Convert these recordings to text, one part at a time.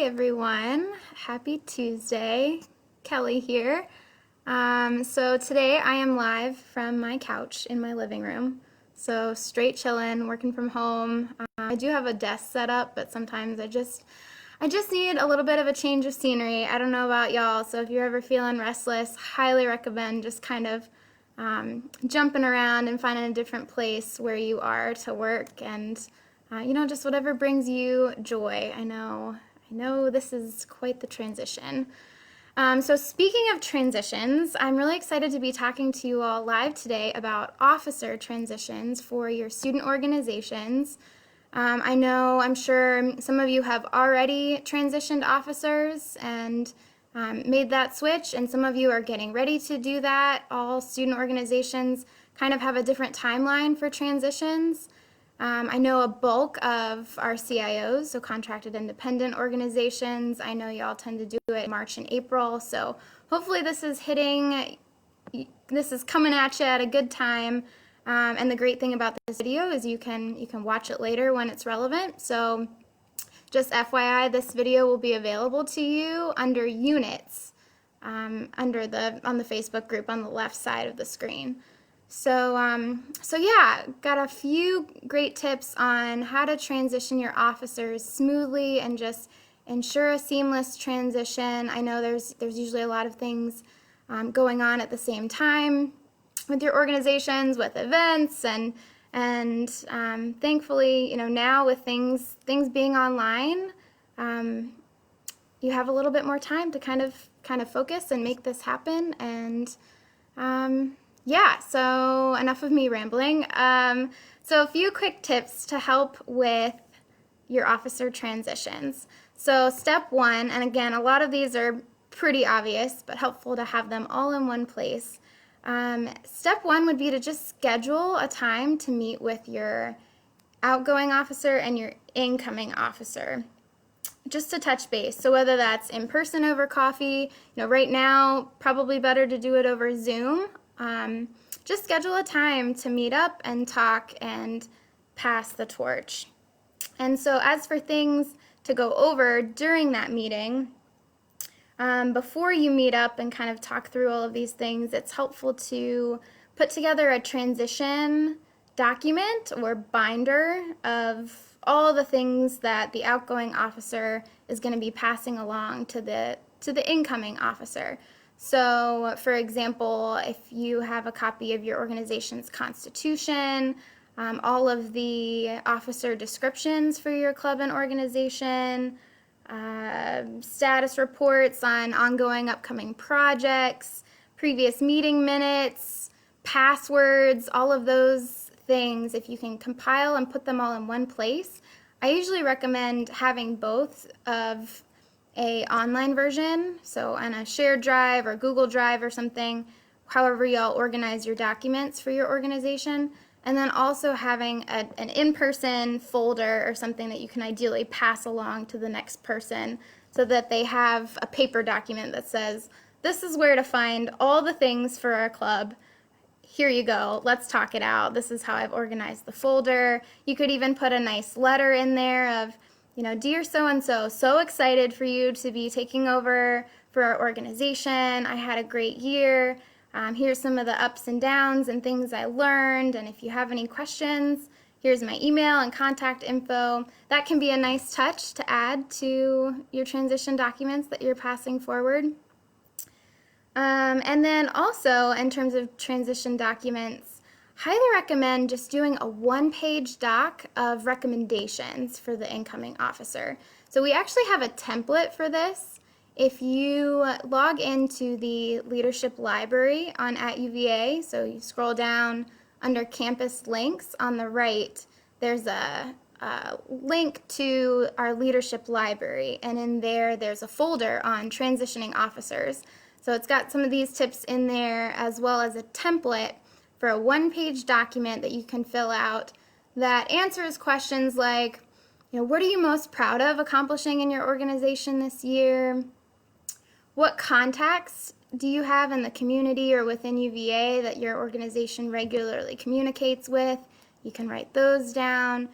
everyone. Happy Tuesday. Kelly here. So today I am live from my couch in my living room. So straight chillin', working from home. I do have a desk set up, but sometimes I just need a little bit of a change of scenery. I don't know about y'all, so if you're ever feeling restless, highly recommend just kind of jumping around and finding a different place where you are to work and just whatever brings you joy. I know this is quite the transition. So speaking of transitions, I'm really excited to be talking to you all live today about officer transitions for your student organizations. I'm sure some of you have already transitioned officers and made that switch, and some of you are getting ready to do that. All student organizations kind of have a different timeline for transitions. I know a bulk of our CIOs, so contracted independent organizations, I know y'all tend to do it in March and April, so hopefully this is coming at you at a good time. And the great thing about this video is you can watch it later when it's relevant. So just FYI, this video will be available to you under units, on the Facebook group on the left side of the screen. So yeah, got a few great tips on how to transition your officers smoothly and just ensure a seamless transition. I know there's usually a lot of things going on at the same time with your organizations, with events, and thankfully, now with things being online, you have a little bit more time to kind of focus and make this happen. And yeah, so enough of me rambling. So a few quick tips to help with your officer transitions. So step one, and again, a lot of these are pretty obvious, but helpful to have them all in one place. Step one would be to just schedule a time to meet with your outgoing officer and your incoming officer, just to touch base. So whether that's in person over coffee, right now, probably better to do it over Zoom. Just schedule a time to meet up and talk and pass the torch. And so as for things to go over during that meeting, before you meet up and kind of talk through all of these things, it's helpful to put together a transition document or binder of all the things that the outgoing officer is going to be passing along to the incoming officer. So, for example, if you have a copy of your organization's constitution, all of the officer descriptions for your club and organization, status reports on ongoing upcoming projects, previous meeting minutes, passwords, all of those things, if you can compile and put them all in one place. I usually recommend having both of a online version, so on a shared drive or Google Drive or something, however y'all organize your documents for your organization, and then also having an in-person folder or something that you can ideally pass along to the next person so that they have a paper document that says, this is where to find all the things for our club. Here you go, let's talk it out. This is how I've organized the folder. You could even put a nice letter in there of, dear so-and-so, so excited for you to be taking over for our organization. I had a great year. Here's some of the ups and downs and things I learned. And if you have any questions, here's my email and contact info. That can be a nice touch to add to your transition documents that you're passing forward. And then also, in terms of transition documents, highly recommend just doing a one-page doc of recommendations for the incoming officer. So we actually have a template for this. If you log into the leadership library at UVA, so you scroll down under campus links on the right, there's a link to our leadership library, and in there's a folder on transitioning officers. So it's got some of these tips in there, as well as a template for a one-page document that you can fill out that answers questions like, what are you most proud of accomplishing in your organization this year? What contacts do you have in the community or within UVA that your organization regularly communicates with? You can write those down.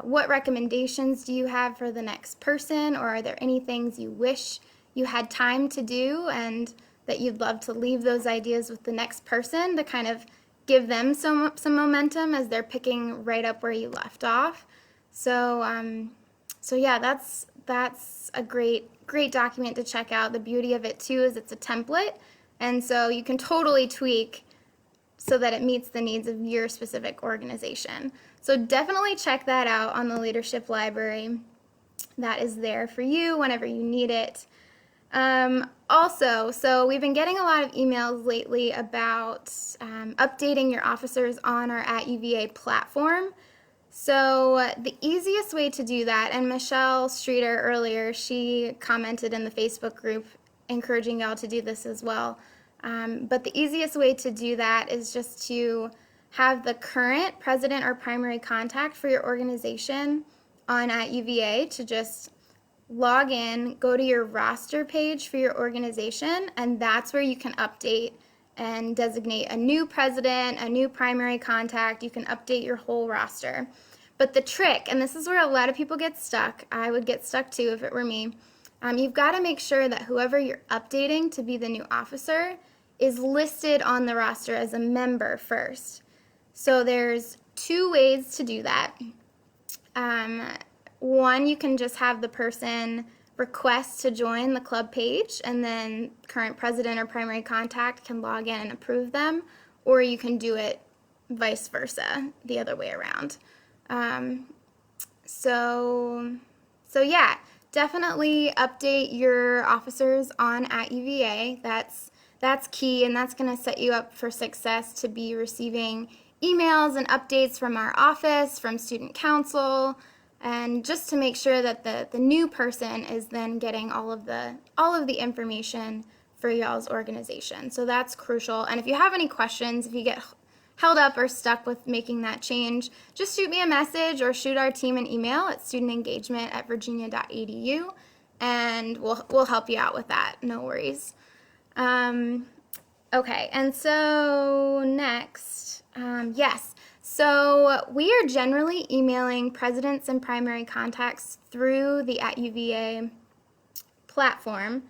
What recommendations do you have for the next person, or are there any things you wish you had time to do and that you'd love to leave those ideas with the next person to kind of give them some momentum as they're picking right up where you left off? So yeah, that's a great document to check out. The beauty of it too is it's a template, and so you can totally tweak so that it meets the needs of your specific organization. So definitely check that out on the Leadership Library. That is there for you whenever you need it. Also, so we've been getting a lot of emails lately about updating your officers on our @UVA platform. So the easiest way to do that, and Michelle Streeter earlier, she commented in the Facebook group encouraging y'all to do this as well. But the easiest way to do that is just to have the current president or primary contact for your organization on @UVA to just log in, go to your roster page for your organization, and that's where you can update and designate a new president, a new primary contact. You can update your whole roster. But the trick, and this is where a lot of people get stuck, I would get stuck too if it were me, you've got to make sure that whoever you're updating to be the new officer is listed on the roster as a member first. So there's two ways to do that. One, you can just have the person request to join the club page, and then current president or primary contact can log in and approve them, or you can do it vice versa, the other way around. So yeah, definitely update your officers on @UVA. That's key, and that's going to set you up for success to be receiving emails and updates from our office, from student council, and just to make sure that the new person is then getting all of the information for y'all's organization. So that's crucial. And if you have any questions, if you get held up or stuck with making that change, just shoot me a message or shoot our team an email at studentengagement@virginia.edu, and we'll help you out with that. No worries. Okay, and so next, yes. So we are generally emailing presidents and primary contacts through the @UVA platform,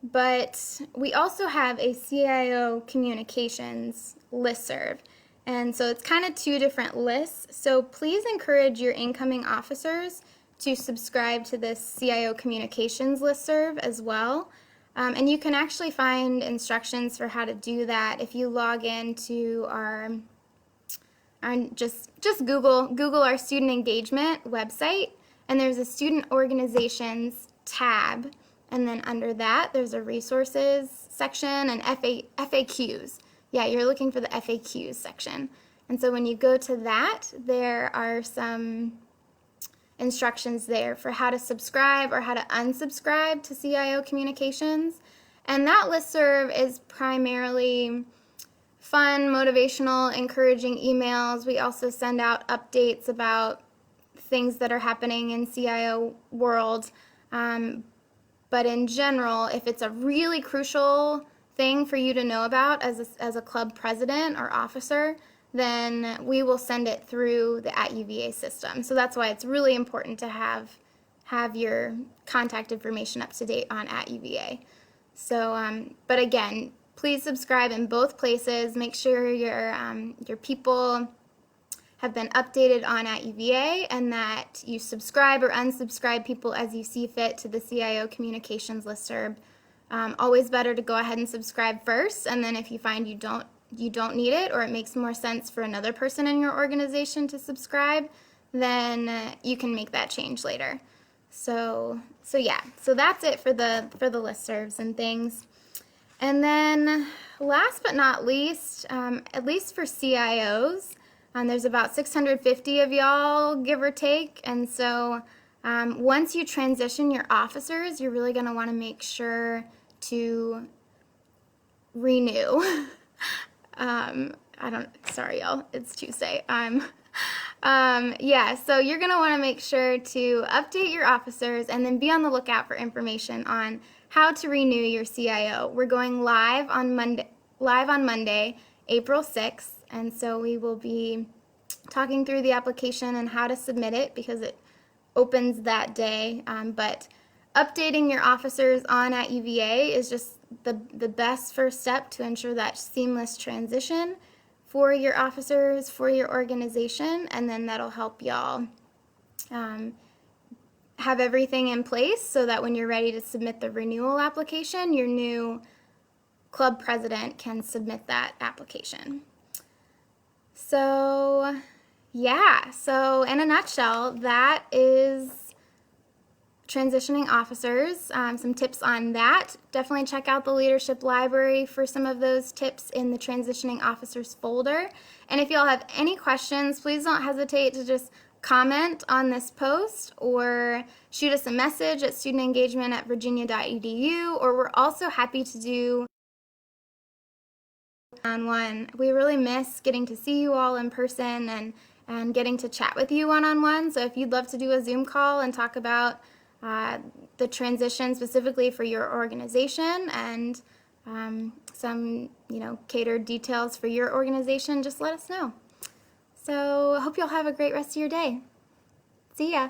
but we also have a CIO communications listserv. And so it's kind of two different lists. So please encourage your incoming officers to subscribe to this CIO communications listserv as well. And you can actually find instructions for how to do that if you log into our just Google our student engagement website, and there's a student organizations tab, and then under that there's a resources section and FAQs. Yeah, you're looking for the FAQs section. And so when you go to that, there are some instructions there for how to subscribe or how to unsubscribe to CIO communications. And that listserv is primarily fun, motivational, encouraging emails. We also send out updates about things that are happening in CIO world. But in general, if it's a really crucial thing for you to know about as a club president or officer, then we will send it through the @UVA system. So that's why it's really important to have your contact information up to date on @UVA. So, but again, please subscribe in both places. Make sure your people have been updated on @UVA, and that you subscribe or unsubscribe people as you see fit to the CIO communications listserv. Always better to go ahead and subscribe first, and then if you find you don't need it, or it makes more sense for another person in your organization to subscribe, then you can make that change later. So yeah, so that's it for the listservs and things. And then last but not least, at least for CIOs, there's about 650 of y'all, give or take, and so once you transition your officers, you're really going to want to make sure to renew. Sorry y'all, it's Tuesday. Yeah, so you're going to want to make sure to update your officers and then be on the lookout for information on how to renew your CIO. We're going live on Monday, April 6th, and so we will be talking through the application and how to submit it because it opens that day. But updating your officers on at UVA is just the best first step to ensure that seamless transition for your officers, for your organization, and then that'll help y'all have everything in place so that when you're ready to submit the renewal application, your new club president can submit that application. So, yeah, so in a nutshell, that is transitioning officers. Some tips on that. Definitely check out the leadership library for some of those tips in the transitioning officers folder. And if y'all have any questions, please don't hesitate to just comment on this post or shoot us a message at studentengagement@virginia.edu, or we're also happy to do one-on-one. We really miss getting to see you all in person and getting to chat with you one-on-one. So if you'd love to do a Zoom call and talk about the transition specifically for your organization and some catered details for your organization, just let us know. So I hope you'll have a great rest of your day. See ya.